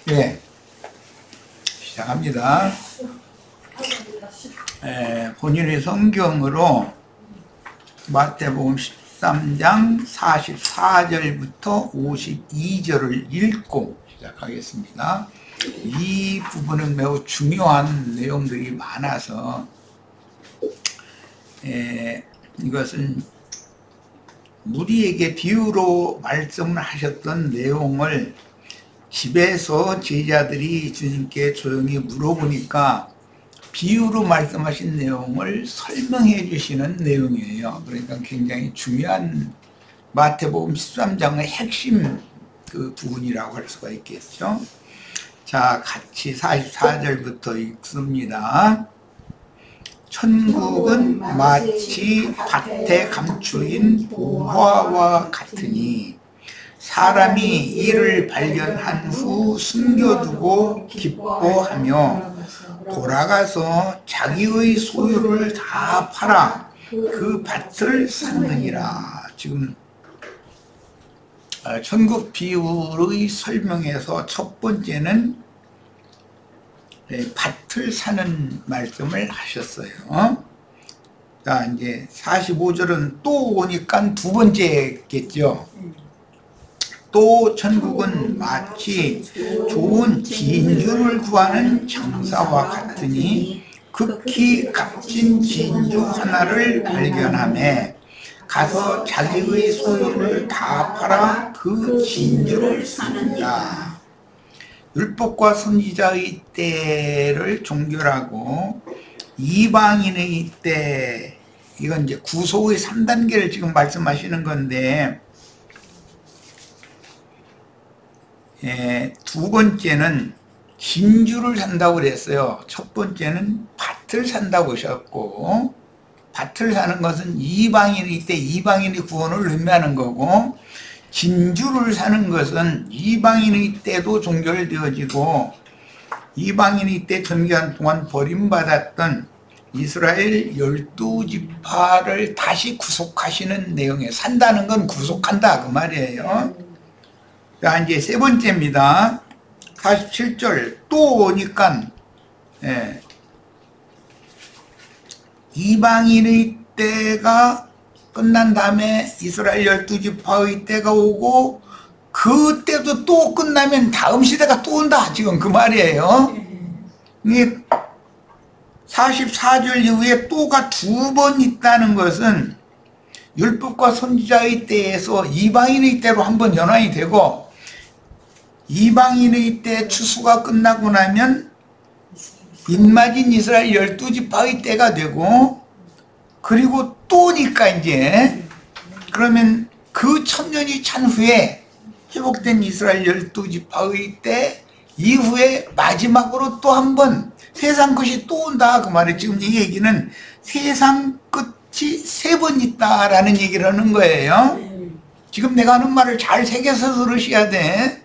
네, 시작합니다. 본인의 성경으로 마태복음 13장 44절부터 52절을 읽고 시작하겠습니다. 이 부분은 매우 중요한 내용들이 많아서 이것은 무리에게 비유로 말씀을 하셨던 내용을 집에서 제자들이 주님께 조용히 물어보니까 비유로 말씀하신 내용을 설명해 주시는 내용이에요. 그러니까 굉장히 중요한 마태복음 13장의 핵심 그 부분이라고 할 수가 있겠죠. 자, 같이 44절부터 읽습니다. 천국은 마치 밭에 감추인 보화와 같으니 사람이 이를 발견한 후 숨겨두고 기뻐하며 돌아가서 자기의 소유를 다 팔아 그 밭을 샀느니라. 지금 천국 비유의 설명에서 첫 번째는 밭을 사는 말씀을 하셨어요. 자, 이제 45절은 또 오니까 두 번째겠죠. 또 천국은 마치 좋은 진주를 구하는 장사와 같으니 극히 값진 진주 하나를 발견하며 가서 자기의 소유를 다 팔아 그 진주를 삽니다. 율법과 선지자의 때를 종결하고 이방인의 때, 이건 이제 구속의 3단계를 지금 말씀하시는 건데, 두 번째는 진주를 산다고 그랬어요. 첫 번째는 밭을 산다고 하셨고, 밭을 사는 것은 이방인의 때 이방인의 구원을 의미하는 거고, 진주를 사는 것은 이방인의 때도 종결되어지고 이방인의 때 전기한 동안 버림받았던 이스라엘 12지파를 다시 구속하시는 내용에, 산다는 건 구속한다 그 말이에요. 자, 이제 세 번째입니다. 47절 또 오니까 이방인의 때가 끝난 다음에 이스라엘 12지파의 때가 오고 그때도 또 끝나면 다음 시대가 또 온다 지금 그 말이에요. 이게 44절 이후에 또가 두 번 있다는 것은 율법과 선지자의 때에서 이방인의 때로 한 번 전환이 되고 이방인의 때 추수가 끝나고 나면 빚맞은 이스라엘 12지파의 때가 되고 그리고 또니까 이제 그러면 그 1000년이 찬 후에 회복된 이스라엘 12지파의 때 이후에 마지막으로 또 한 번 세상 끝이 또 온다 그 말이에요. 지금 이 얘기는 세상 끝이 세 번 있다라는 얘기를 하는 거예요. 지금 내가 하는 말을 잘 새겨서 들으셔야 돼.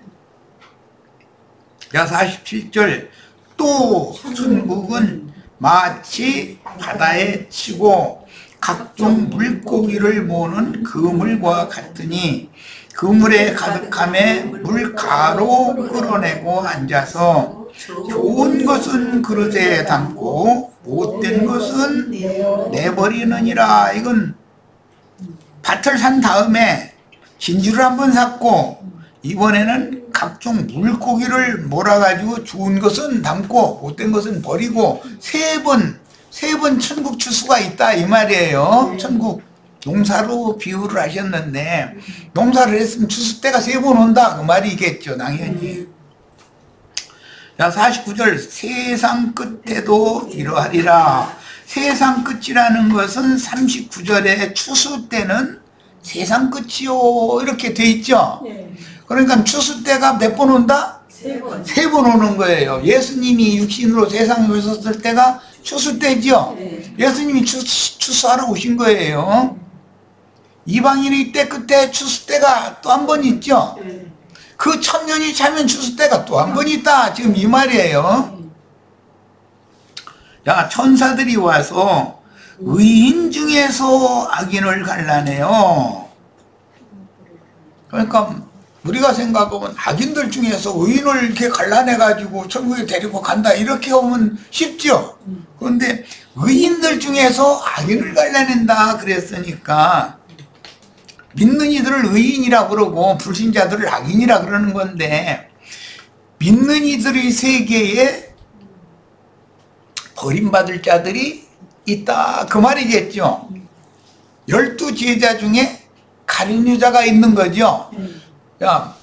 야, 47절 또 천국은 마치 바다에 치고 각종 물고기를 모으는 그물과 같으니 그물에 가득함에 물가로 끌어내고 앉아서 좋은 것은 그릇에 담고 못된 것은 내버리느니라. 이건 밭을 산 다음에 진주를 한번 샀고 이번에는 각종 물고기를 몰아가지고 좋은 것은 담고 못된 것은 버리고 세 번 천국 추수가 있다 이 말이에요. 천국 농사로 비유를 하셨는데 농사를 했으면 추수 때가 세 번 온다 그 말이겠죠 당연히. 자, 49절 세상 끝에도 이러하리라. 세상 끝이라는 것은 39절에 추수 때는 세상 끝이요 이렇게 돼 있죠. 그러니까 추수 때가 몇 번 온다? 세 번 오는 거예요. 예수님이 육신으로 세상에 오셨을 때가 추수 때죠. 예수님이 추수하러 오신 거예요. 이방인의 때 끝에 추수 때가 또 한 번 있죠. 그 1000년이 차면 추수 때가 또 한 번 있다 지금 이 말이에요. 자, 천사들이 와서 의인 중에서 악인을 갈라내요. 그러니까 우리가 생각하면 악인들 중에서 의인을 이렇게 갈라내가지고 천국에 데리고 간다 이렇게 하면 쉽죠. 그런데 의인들 중에서 악인을 갈라낸다 그랬으니까 믿는 이들을 의인이라고 그러고 불신자들을 악인이라고 그러는 건데, 믿는 이들의 세계에 버림받을 자들이 있다 그 말이겠죠. 12제자 중에 가룟 유다가 있는 거죠. 야,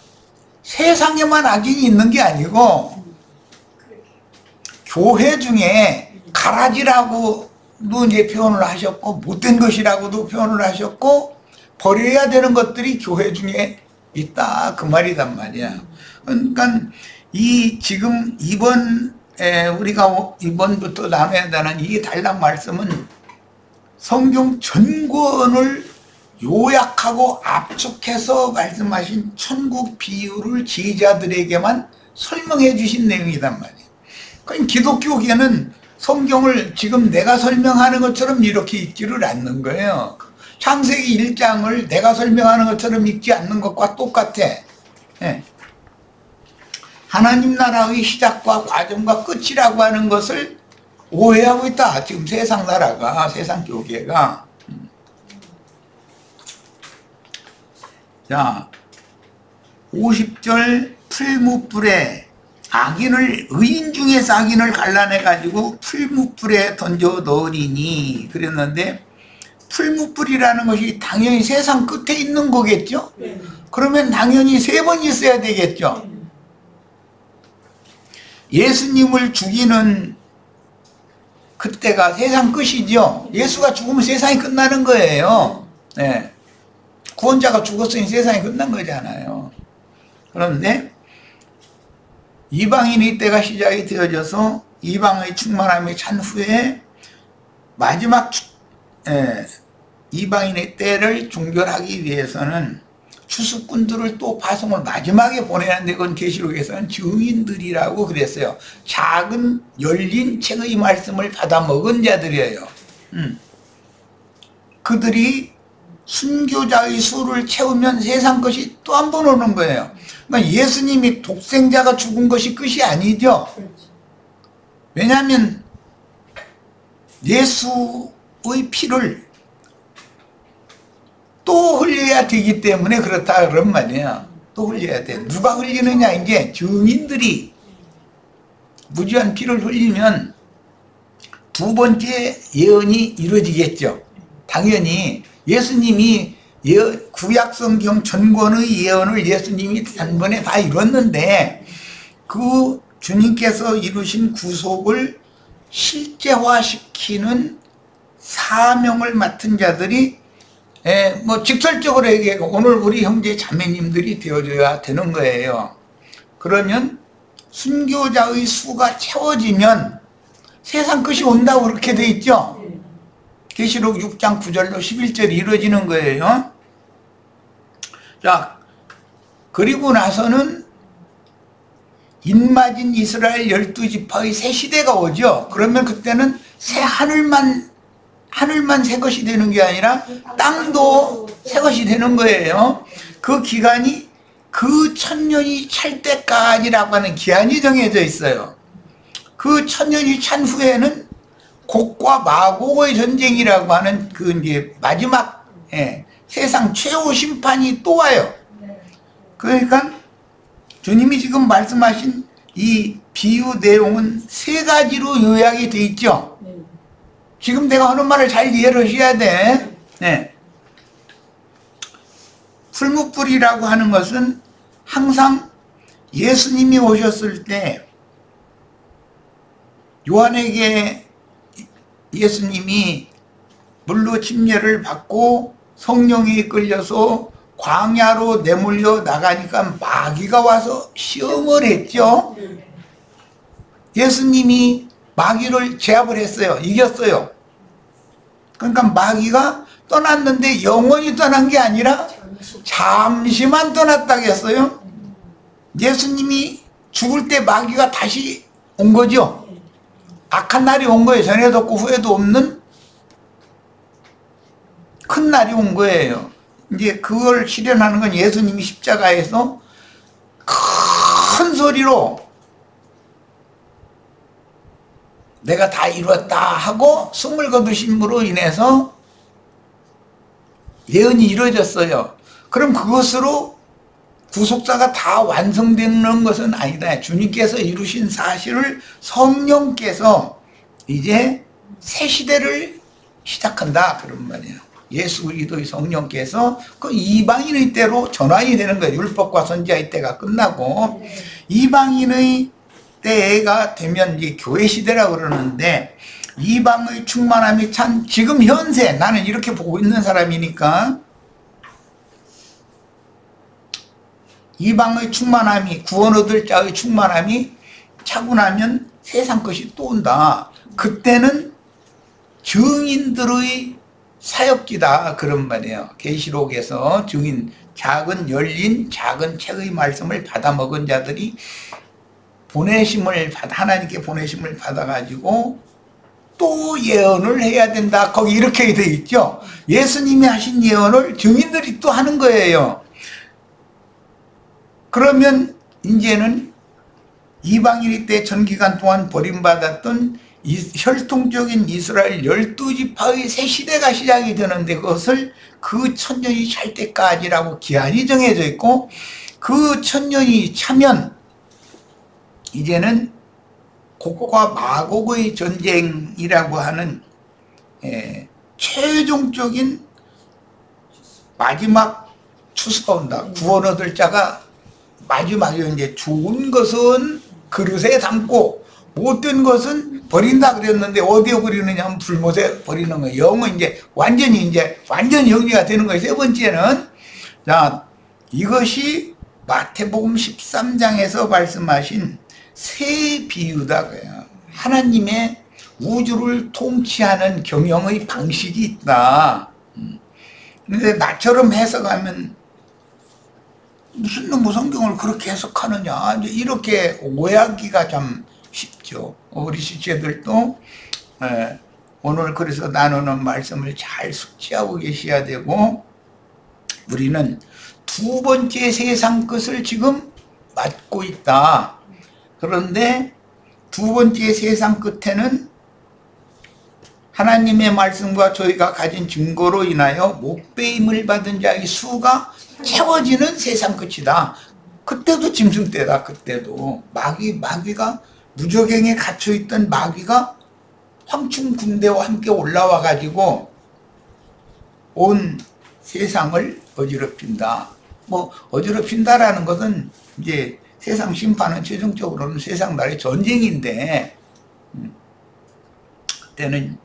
세상에만 악인이 있는 게 아니고 교회 중에 가라지라고도 이제 표현을 하셨고 못된 것이라고도 표현을 하셨고 버려야 되는 것들이 교회 중에 있다 그 말이단 말이야. 그러니까 이 지금 우리가 이번부터 나눠야 되는 이 단락 말씀은 성경 전권을 요약하고 압축해서 말씀하신 천국 비유를 제자들에게만 설명해 주신 내용이단 말이에요. 그러니까 기독교계는 성경을 지금 내가 설명하는 것처럼 이렇게 읽지를 않는 거예요. 창세기 1장을 내가 설명하는 것처럼 읽지 않는 것과 똑같아. 예. 하나님 나라의 시작과 과정과 끝이라고 하는 것을 오해하고 있다. 지금 세상 나라가, 세상 교계가. 자, 50절 풀무불에 의인 중에서 악인을 갈라내가지고 풀무불에 던져 넣으리니 그랬는데, 풀무불이라는 것이 당연히 세상 끝에 있는 거겠죠? 그러면 당연히 3번 있어야 되겠죠? 예수님을 죽이는 그때가 세상 끝이죠? 예수가 죽으면 세상이 끝나는 거예요. 네. 구원자가 죽었으니 세상이 끝난 거잖아요. 그런데 이방인의 때가 시작이 되어져서 이방의 충만함이 찬 후에 마지막 이방인의 때를 종결하기 위해서는 추수꾼들을 또 파송을 마지막에 보내는데, 그건 계시록에서는 증인들이라고 그랬어요. 작은 열린 책의 말씀을 받아 먹은 자들이에요. 그들이 순교자의 수를 채우면 세상 것이 또 한 번 오는 거예요. 그러니까 예수님이 독생자가 죽은 것이 끝이 아니죠. 왜냐하면 예수의 피를 또 흘려야 되기 때문에 그렇다 그런 말이에요. 또 흘려야 돼. 누가 흘리느냐, 이제 증인들이 무지한 피를 흘리면 두 번째 예언이 이루어지겠죠. 당연히 예수님이 구약성경 전권의 예언을 예수님이 단번에 다 이뤘는데, 그 주님께서 이루신 구속을 실제화시키는 사명을 맡은 자들이 뭐 직설적으로 얘기하고 오늘 우리 형제 자매님들이 되어줘야 되는 거예요. 그러면 순교자의 수가 채워지면 세상 끝이 온다고 그렇게 돼 있죠. 계시록 6장 9절로 11절이 이루어지는 거예요. 자, 그리고 나서는 인맞은 이스라엘 12지파의 새 시대가 오죠. 그러면 그때는 새 하늘만 새 것이 되는 게 아니라 땅도 새 것이 되는 거예요. 그 기간이 그 1000년이 찰 때까지라고 하는 기한이 정해져 있어요. 그 1000년이 찬 후에는 곡과 마곡의 전쟁이라고 하는 그 이제 마지막 세상 최후 심판이 또 와요. 그러니까 주님이 지금 말씀하신 이 비유 내용은 3가지로 요약이 돼 있죠. 지금 내가 하는 말을 잘 이해를 하셔야 돼. 네. 풀무불이라고 하는 것은 항상 예수님이 오셨을 때 요한에게 예수님이 물로 침례를 받고 성령에 이끌려서 광야로 내몰려 나가니까 마귀가 와서 시험을 했죠. 예수님이 마귀를 제압을 했어요. 이겼어요. 그러니까 마귀가 떠났는데 영원히 떠난 게 아니라 잠시만 떠났다고 했어요. 예수님이 죽을 때 마귀가 다시 온 거죠. 악한 날이 온 거예요. 전에도 없고 후에도 없는 큰 날이 온 거예요. 이제 그걸 실현하는 건 예수님이 십자가에서 큰 소리로 내가 다 이루었다 하고 숨을 거두심으로 인해서 예언이 이루어졌어요. 그럼 그것으로 구속사가 다 완성되는 것은 아니다. 주님께서 이루신 사실을 성령께서 이제 새 시대를 시작한다 그런 말이에요. 예수 그리스도의 성령께서 그 이방인의 때로 전환이 되는 거예요. 율법과 선지자의 때가 끝나고 이방인의 때가 되면 이제 교회 시대라고 그러는데, 이방의 충만함이 참 지금 현세, 나는 이렇게 보고 있는 사람이니까, 이방의 충만함이, 구원 얻을 자의 충만함이 차고 나면 세상 것이 또 온다. 그때는 증인들의 사역기다 그런 말이에요. 계시록에서 증인, 작은 열린 작은 책의 말씀을 받아먹은 자들이 하나님께 보내심을 받아가지고 또 예언을 해야 된다. 거기 이렇게 돼 있죠. 예수님이 하신 예언을 증인들이 또 하는 거예요. 그러면 이제는 이방인의 때 전기간 동안 버림받았던 혈통적인 이스라엘 12지파의 새 시대가 시작이 되는데, 그것을 그 천년이 찰 때까지라고 기한이 정해져 있고, 그 천년이 차면 이제는 곡과 마곡의 전쟁이라고 하는 최종적인 마지막 추수가 온다. 구원 얻을 자가 마지막에 이제 좋은 것은 그릇에 담고 못된 것은 버린다 그랬는데 어디에 버리느냐 하면 불못에 버리는 거예요. 영은 이제 완전히 정리가 되는 거예요. 세 번째는, 자, 이것이 마태복음 13장에서 말씀하신 새 비유다 그래요. 하나님의 우주를 통치하는 경영의 방식이 있다. 근데 나처럼 해석하면 무슨 놈의 성경을 그렇게 해석하느냐, 이제 이렇게 오해하기가 참 쉽죠. 우리 지체들도 오늘 그래서 나누는 말씀을 잘 숙지하고 계셔야 되고, 우리는 두 번째 세상 것을 지금 맞고 있다. 그런데 두 번째 세상 끝에는 하나님의 말씀과 저희가 가진 증거로 인하여 목배임을 받은 자의 수가 채워지는 세상 끝이다. 그때도 짐승 때다. 그때도 마귀가 무저갱에 갇혀있던 마귀가 황충 군대와 함께 올라와 가지고 온 세상을 어지럽힌다. 뭐 어지럽힌다라는 것은 이제 세상 심판은 최종적으로는 세상 나라의 전쟁인데, 그때는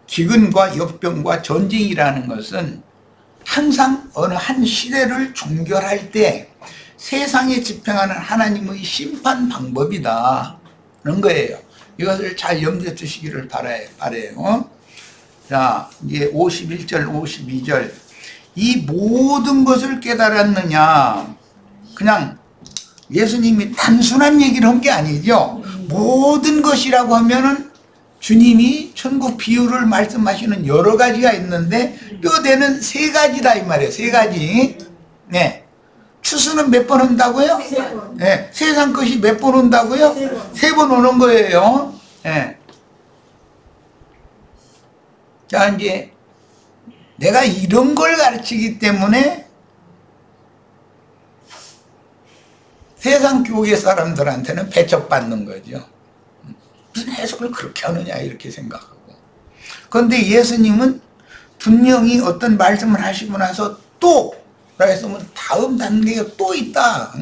기근과 역병과 전쟁이라는 것은 항상 어느 한 시대를 종결할 때 세상에 집행하는 하나님의 심판 방법이다 그런 거예요. 이것을 잘 염두에 두시기를 바라요. 자, 이제 51절 52절, 이 모든 것을 깨달았느냐, 그냥 예수님이 단순한 얘기를 한 게 아니죠. 모든 것이라고 하면은 주님이 천국 비유를 말씀하시는 여러 가지가 있는데 뼈대는 세 가지다 이 말이에요. 세 가지. 네. 추수는 몇 번 온다고요? 세 번. 네. 세상 것이 몇 번 온다고요? 세 번 오는 거예요. 네. 자, 이제 내가 이런 걸 가르치기 때문에 세상 교계 사람들한테는 배척받는 거죠. 무슨 해석을 그렇게 하느냐 이렇게 생각하고. 그런데 예수님은 분명히 어떤 말씀을 하시고 나서 또 라고 했으면 다음 단계가 또 있다.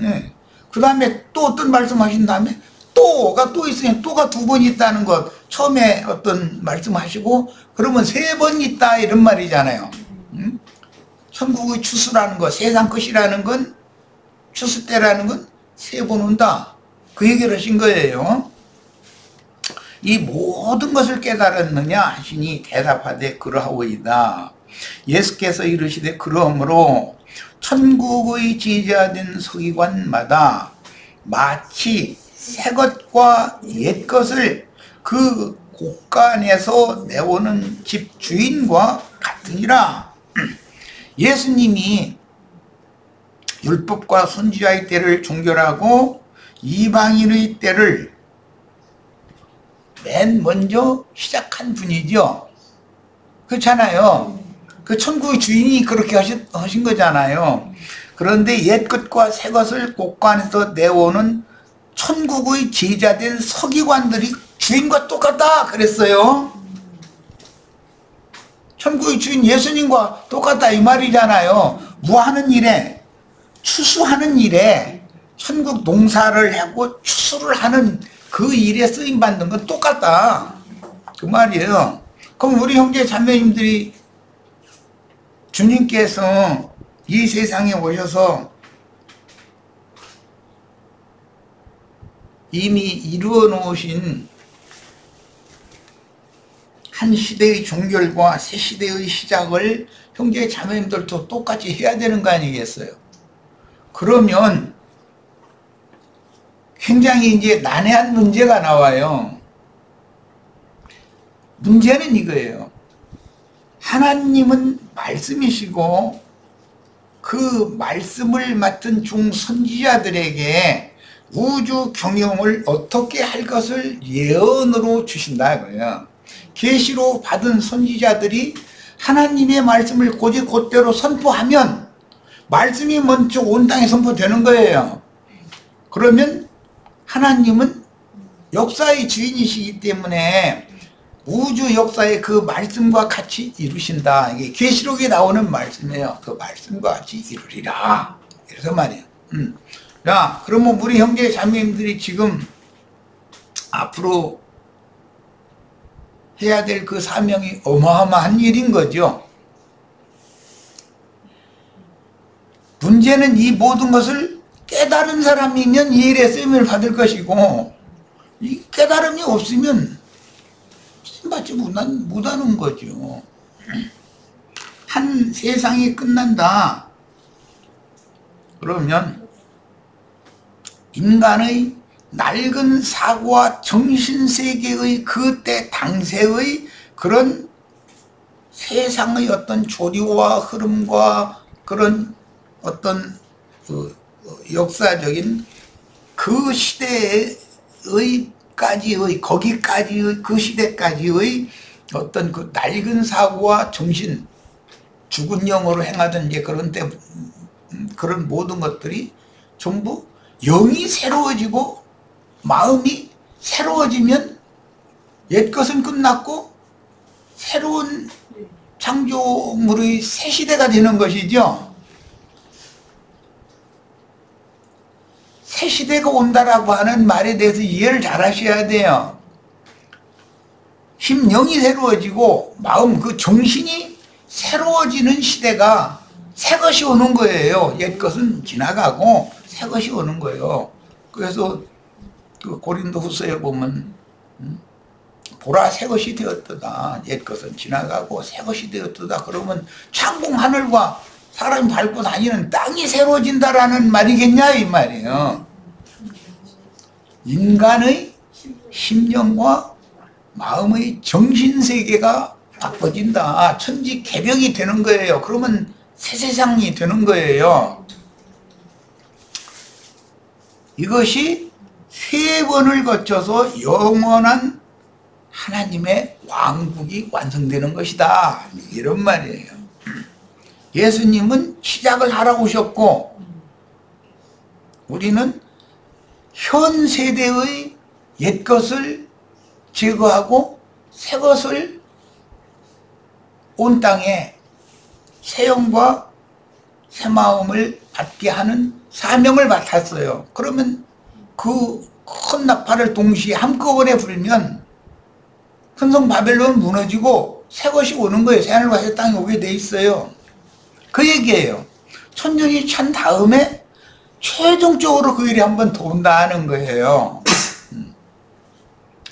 그 다음에 또 어떤 말씀 하신 다음에 또가 또 있으니 또가 두 번 있다는 것. 처음에 어떤 말씀 하시고 그러면 세 번 있다 이런 말이잖아요. 천국의 추수라는 것, 세상 것이라는 건, 추수 때라는 건 세 번 온다. 그 얘기를 하신 거예요. 이 모든 것을 깨달았느냐 하시니 대답하되 그러하오이다. 예수께서 이르시되 그러므로 천국의 지자된 서기관마다 마치 새 것과 옛 것을 그 곳간에서 내오는 집 주인과 같으니라. 예수님이 율법과 선지자의 때를 종결하고 이방인의 때를 맨 먼저 시작한 분이죠. 그렇잖아요. 그 천국의 주인이 그렇게 하신 거잖아요. 그런데 옛것과 새것을 곳간에서 내오는 천국의 제자된 서기관들이 주인과 똑같다 그랬어요. 천국의 주인 예수님과 똑같다 이 말이잖아요. 뭐 하는 일에? 추수하는 일에, 천국 농사를 하고 추수를 하는 그 일에 쓰임받는 건 똑같다 그 말이에요. 그럼 우리 형제 자매님들이 주님께서 이 세상에 오셔서 이미 이루어 놓으신 한 시대의 종결과 새 시대의 시작을 형제 자매님들도 똑같이 해야 되는 거 아니겠어요? 그러면 굉장히 이제 난해한 문제가 나와요. 문제는 이거예요. 하나님은 말씀이시고 그 말씀을 맡은 중선지자들에게 우주 경영을 어떻게 할 것을 예언으로 주신다 이거예요. 계시로 받은 선지자들이 하나님의 말씀을 곧대로 선포하면 말씀이 먼저 온 땅에 선포되는 거예요. 그러면 하나님은 역사의 주인이시기 때문에 우주 역사의 그 말씀과 같이 이루신다. 이게 계시록에 나오는 말씀이에요. 그 말씀과 같이 이루리라. 그래서 말이에요. 자, 그러면 우리 형제 자매님들이 지금 앞으로 해야 될 그 사명이 어마어마한 일인 거죠. 문제는 이 모든 것을 깨달은 사람이면 이 일에 쓰임을 받을 것이고, 이 깨달음이 없으면 쓰임받지 못하는 거죠. 한 세상이 끝난다. 그러면 인간의 낡은 사고와 정신세계의 그때 당세의 그런 세상의 어떤 조류와 흐름과 그런 어떤 역사적인 그 시대의 거기까지의 그 시대까지의 어떤 그 낡은 사고와 정신, 죽은 영으로 행하던 이제 그런 모든 것들이 전부 영이 새로워지고 마음이 새로워지면 옛 것은 끝났고 새로운 창조물의 새 시대가 되는 것이죠. 새 시대가 온다라고 하는 말에 대해서 이해를 잘 하셔야 돼요. 심령이 새로워지고 마음, 그 정신이 새로워지는 시대가 새 것이 오는 거예요. 옛 것은 지나가고 새 것이 오는 거예요. 그래서 그 고린도후서에 보면 보라 새 것이 되었도다. 옛 것은 지나가고 새 것이 되었도다. 그러면 창공 하늘과 사람이 밟고 다니는 땅이 새로워진다라는 말이겠냐 이 말이에요. 인간의 심령과 마음의 정신세계가 바꿔진다. 천지개벽이 되는 거예요. 그러면 새 세상이 되는 거예요. 이것이 세 번을 거쳐서 영원한 하나님의 왕국이 완성되는 것이다. 이런 말이에요. 예수님은 시작을 하라고 오셨고 우리는 현 세대의 옛것을 제거하고 새 것을 온 땅에 새 영과 새 마음을 받게 하는 사명을 맡았어요. 그러면 그 큰 나팔을 동시에 한꺼번에 불면 큰성 바벨론은 무너지고 새 것이 오는 거예요. 새하늘과 새 땅이 오게 돼 있어요. 그 얘기예요. 천년이 찬 다음에 최종적으로 그 일이 한번 더 온다는 거예요.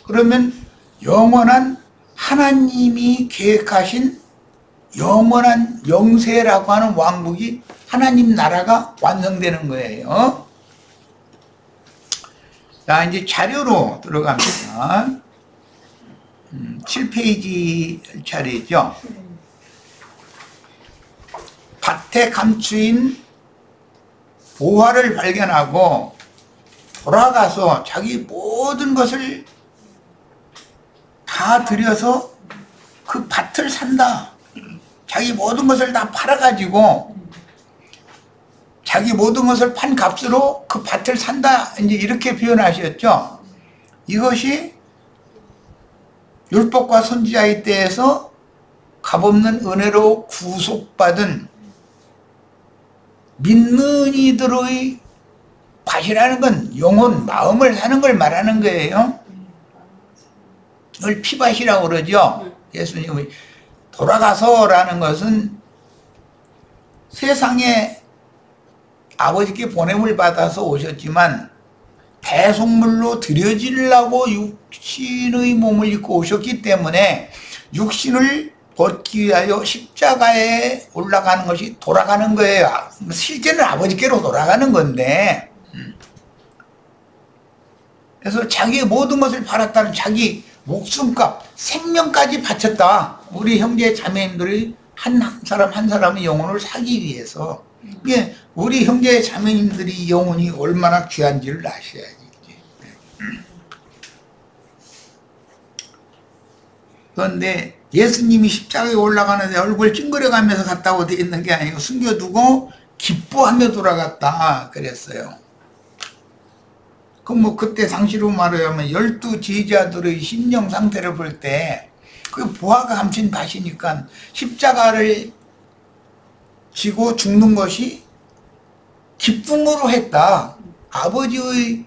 그러면 영원한 하나님이 계획하신 영원한 영세라고 하는 왕국이 하나님 나라가 완성되는 거예요. 자, 이제 자료로 들어갑니다. 7페이지 차례죠. 밭에 감추인 보화를 발견하고 돌아가서 자기 모든 것을 다 들여서 그 밭을 산다. 자기 모든 것을 다 팔아가지고 자기 모든 것을 판 값으로 그 밭을 산다. 이제 이렇게 표현하셨죠. 이것이 율법과 선지자의 때에서 값없는 은혜로 구속받은 믿는 이들의 밭이라는 건 영혼, 마음을 사는 걸 말하는 거예요. 이걸 피밭이라고 그러죠. 예수님이 돌아가서라는 것은 세상에 아버지께 보냄을 받아서 오셨지만 대속물로 드려지려고 육신의 몸을 입고 오셨기 때문에 육신을 벗기 위하여 십자가에 올라가는 것이 돌아가는 거예요. 실제는 아버지께로 돌아가는 건데, 그래서 자기의 모든 것을 팔았다는 자기 목숨값, 생명까지 바쳤다. 우리 형제 자매님들이 한 사람 한 사람의 영혼을 사기 위해서. 이게 우리 형제 자매님들이 영혼이 얼마나 귀한지를 아셔야지. 그런데 예수님이 십자가에 올라가는데 얼굴 찡그려가면서 갔다고 되어 있는 게 아니고 숨겨두고 기뻐하며 돌아갔다 그랬어요. 그럼 뭐 그때 당시로 말하자면 12 제자들의 심령 상태를 볼 때 그 보화가 감춘 밭이니까 십자가를 지고 죽는 것이 기쁨으로 했다. 아버지의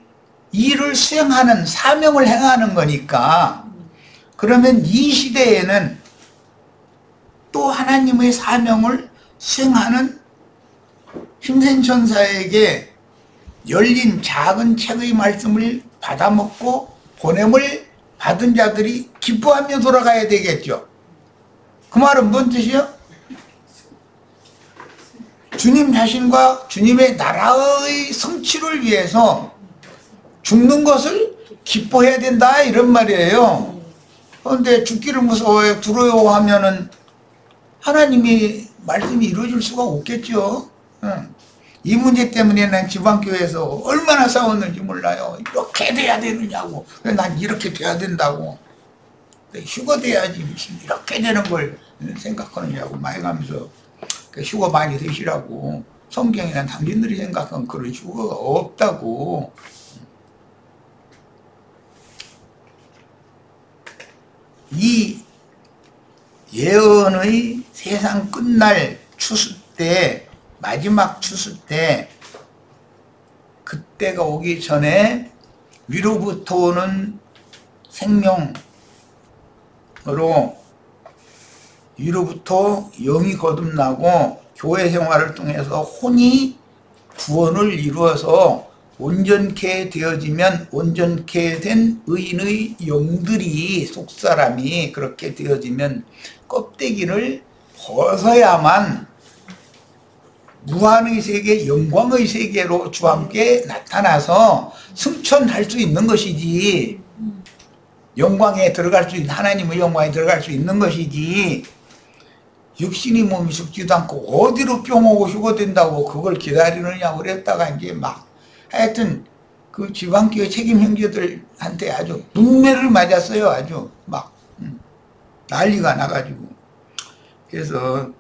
일을 수행하는 사명을 행하는 거니까. 그러면 이 시대에는 또 하나님의 사명을 수행하는 힘센 천사에게 열린 작은 책의 말씀을 받아먹고 보냄을 받은 자들이 기뻐하며 돌아가야 되겠죠. 그 말은 뭔 뜻이요? 주님 자신과 주님의 나라의 성취를 위해서 죽는 것을 기뻐해야 된다 이런 말이에요. 그런데 죽기를 무서워해 두려워하면은 하나님의 말씀이 이루어질 수가 없겠죠. 이 문제 때문에 난 지방교회에서 얼마나 싸웠는지 몰라요. 이렇게 돼야 되느냐고. 난 이렇게 돼야 된다고. 휴거 돼야지 이렇게 되는 걸 생각하느냐고 많이 가면서 휴거 많이 되시라고. 성경에는 당신들이 생각한 그런 휴거가 없다고. 이 예언의 세상 끝날 추수 때, 마지막 추수 때, 그때가 오기 전에 위로부터 오는 생명으로 위로부터 영이 거듭나고 교회 생활을 통해서 혼이 구원을 이루어서 온전케 되어지면 온전케 된 의인의 영들이 속사람이 그렇게 되어지면 껍데기를 벗어야만 무한의 세계, 영광의 세계로 주와 함께 나타나서 승천할 수 있는 것이지, 영광에 들어갈 수 있는, 하나님의 영광에 들어갈 수 있는 것이지, 육신이 몸이 죽지도 않고 어디로 뿅 오고 휴거된다고 그걸 기다리느냐고 그랬다가 이제 막 하여튼 그 지방교회 책임 형제들한테 아주 문매를 맞았어요. 아주 막 난리가 나가지고. 그래서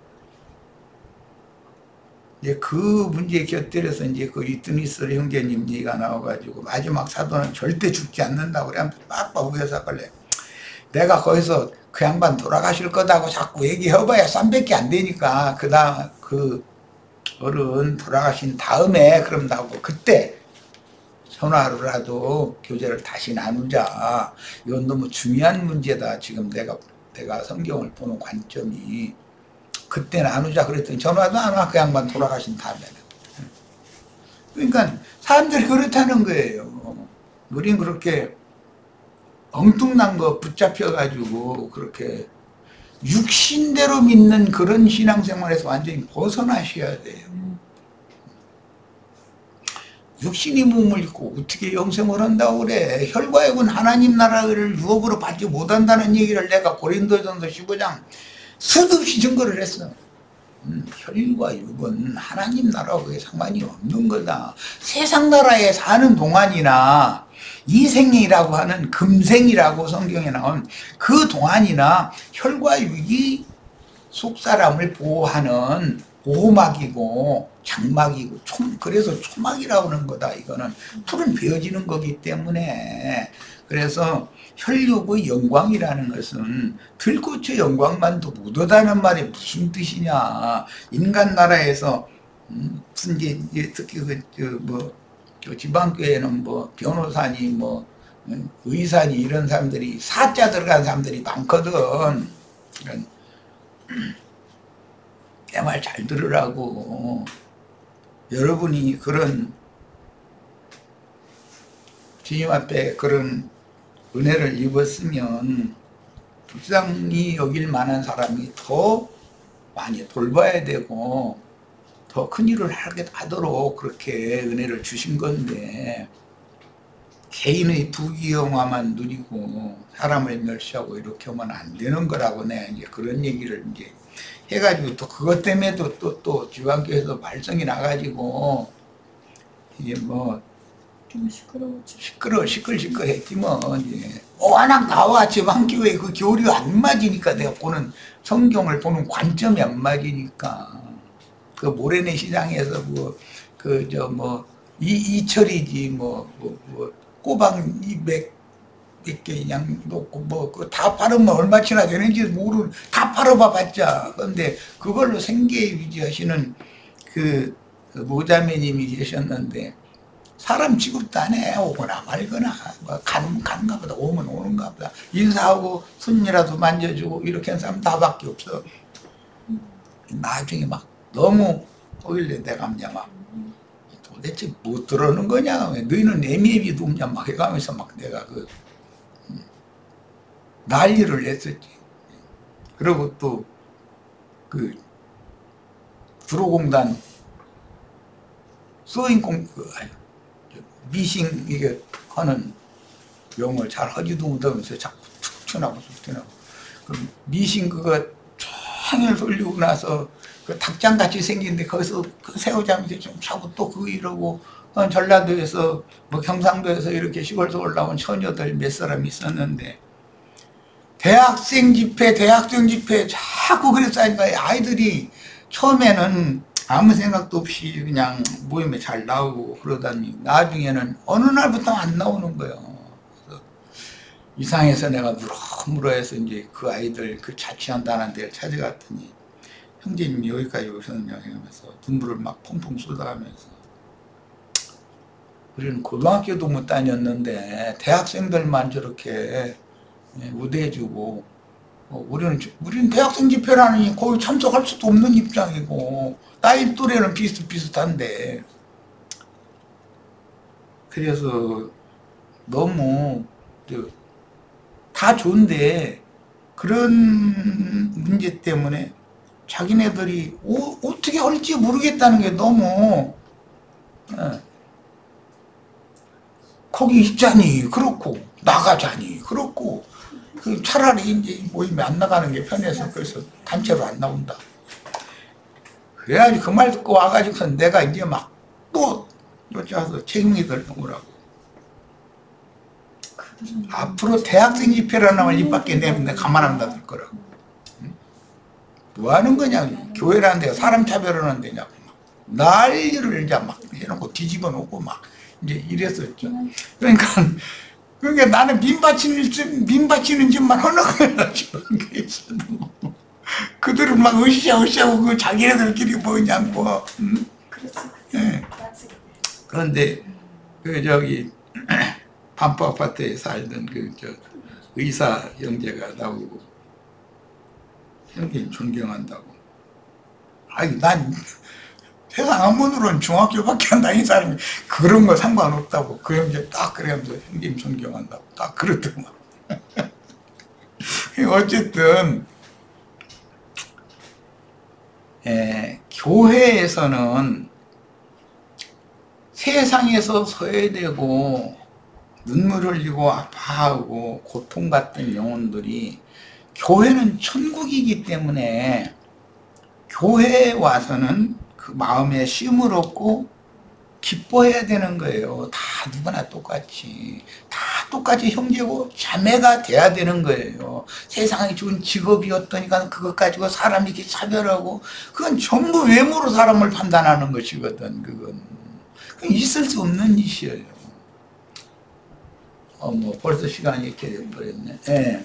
이제 그 문제에 곁들여서 이제 그 이트니스 형제님 얘기가 나와가지고 마지막 사도는 절대 죽지 않는다고 그래. 빡빡 우겨서 걸래. 내가 거기서 그 양반 돌아가실 거다고 자꾸 얘기해봐야 300개 안 되니까 그다음 그 어른 돌아가신 다음에 그런다고 그때 전화로라도 교제를 다시 나누자. 이건 너무 중요한 문제다. 지금 내가 성경을 보는 관점이. 그때 나누자 그랬더니 전화도 안 와. 그 양반 돌아가신 다음에는. 그러니까 사람들이 그렇다는 거예요. 우린 그렇게 엉뚱난 거 붙잡혀가지고 그렇게 육신대로 믿는 그런 신앙생활에서 완전히 벗어나셔야 돼요. 육신이 몸을 입고 어떻게 영생을 한다고 그래. 혈과육은 하나님 나라를 유업으로 받지 못한다는 얘기를 내가 고린도전서 15장 수도 없이 증거를 했어. 혈과 육은 하나님 나라하고 상관이 없는 거다. 세상 나라에 사는 동안이나 이 생이라고 하는 금생이라고 성경에 나온 그 동안이나 혈과 육이 속사람을 보호하는 보호막이고 장막이고 그래서 초막이라고 하는 거다. 이거는 풀은 베어지는 거기 때문에. 그래서 혈육의 영광이라는 것은 들꽃의 영광만 더 묻어다는 말이 무슨 뜻이냐. 인간 나라에서 무슨 이제 특히 지방교회는 뭐 변호사니 뭐 의사니 이런 사람들이 사자 들어간 사람들이 많거든. 내 말 잘 들으라고. 여러분이 그런 주님 앞에 그런 은혜를 입었으면 불쌍히 여길 만한 사람이 더 많이 돌봐야 되고 더 큰 일을 하도록 그렇게 은혜를 주신 건데, 개인의 부귀영화만 누리고 사람을 멸시하고 이렇게 하면 안 되는 거라고 내가 이제 그런 얘기를 이제 해가지고, 또 그것 때문에도 또 지방교회에서 발성이 나가지고 이게 뭐 좀 시끌시끌했지 뭐. 이제 워낙 나와 지방교회 그 교류 안 맞으니까, 내가 보는 성경을 보는 관점이 안 맞으니까. 그 모래내 시장에서 이철이지 꼬박 200개 그냥 놓고 다 팔으면 얼마치나 되는지 모르는, 다 팔아봐봤자. 그런데 그걸로 생계 유지하시는 그 모자매님이 계셨는데, 사람 취급도 안 해. 오거나 말거나 가는가 보다, 오면 오는가 보다, 인사하고 손이라도 만져주고 이렇게 하는 사람 나밖에 없어. 나중에 막 너무 오길래 내가 그냥 막 도대체 뭐 들어오는 거냐, 너희는 애미애비도 없냐 막 해가면서 막 내가 난리를 냈었지. 그리고 또 구로공단 소인공 미싱 이게 하는 용어를 잘 하지도 못하면서 자꾸 툭 튀어나오고 그럼 미싱 그거 종일 돌리고 나서 그 닭장같이 생긴데 거기서 그 새우장에서 좀 차고 또 그거 이러고, 전라도에서 뭐 경상도에서 이렇게 시골에서 올라온 처녀들 몇 사람 있었는데, 대학생 집회 자꾸 그랬다니까. 아이들이 처음에는 아무 생각도 없이 그냥 모임에 잘 나오고 그러다니 나중에는 어느 날부터 안 나오는 거예요. 그래서 이상해서 내가 물어해서 이제 그 아이들 그 자취한다는 데를 찾아갔더니, 형제님이 여기까지 오셨냐 하면서 눈물을 막 펑펑 쏟아가면서, 우리는 고등학교도 못 다녔는데 대학생들만 저렇게 우대해주고, 우리는 대학생 집회라니 거기 참석할 수도 없는 입장이고, 나이 또래는 비슷비슷한데. 그래서 너무 다 좋은데 그런 문제 때문에 자기네들이 어떻게 할지 모르겠다는 게 너무, 거기 있자니 그렇고 나가자니 그렇고, 차라리 이제 모임에 안 나가는 게 편해서 그래서 단체로 안 나온다. 그래가지고 그 말 듣고 와가지고서 내가 이제 막 또 쫓아와서 책임이들 오라고. 앞으로 대학생 집회라는 말 입 밖에 내면 내가 가만 안 놔둘 거라고. 뭐 하는 거냐, 교회라는 데가 사람 차별하는 데냐고 난리를 이제 막 해놓고 뒤집어 놓고 막 이제 이랬었죠. 그러니까 나는 민바치는 짓만 하는 거야. 그들은 막 으쌰으쌰하고 그 자기네들끼리 뭐냐 뭐. 예. 그런데 반포 아파트에 살던 의사 형제가 나오고, 형님 존경한다고. 아니 난 세상 한문으로는 중학교밖에 안 다닌 사람이 그런 거 상관없다고. 그 형제 딱 그래가면서 형님 존경한다고 딱 그러더만. 어쨌든 교회에서는 세상에서 소외되고 눈물 흘리고 아파하고 고통받던 영혼들이, 교회는 천국이기 때문에 교회에 와서는 그 마음에 쉼을 얻고 기뻐해야 되는 거예요. 다 누구나 똑같이. 다 똑같이 형제고 자매가 돼야 되는 거예요. 세상에 좋은 직업이었더니까 그것 가지고 사람 이렇게 차별하고, 그건 전부 외모로 사람을 판단하는 것이거든. 그건 있을 수 없는 짓이에요. 뭐 벌써 시간이 이렇게 돼버렸네. 네.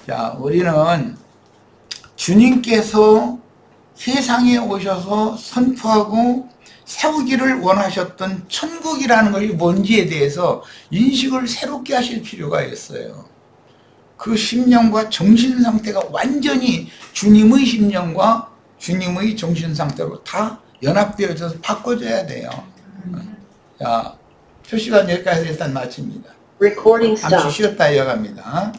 자, 우리는 주님께서 세상에 오셔서 선포하고 세우기를 원하셨던 천국이라는 것이 뭔지에 대해서 인식을 새롭게 하실 필요가 있어요. 그 심령과 정신 상태가 완전히 주님의 심령과 주님의 정신 상태로 다 연합되어져서 바꿔줘야 돼요. 자, 표시간 여기까지 일단 마칩니다. 잠시 쉬었다 이어갑니다.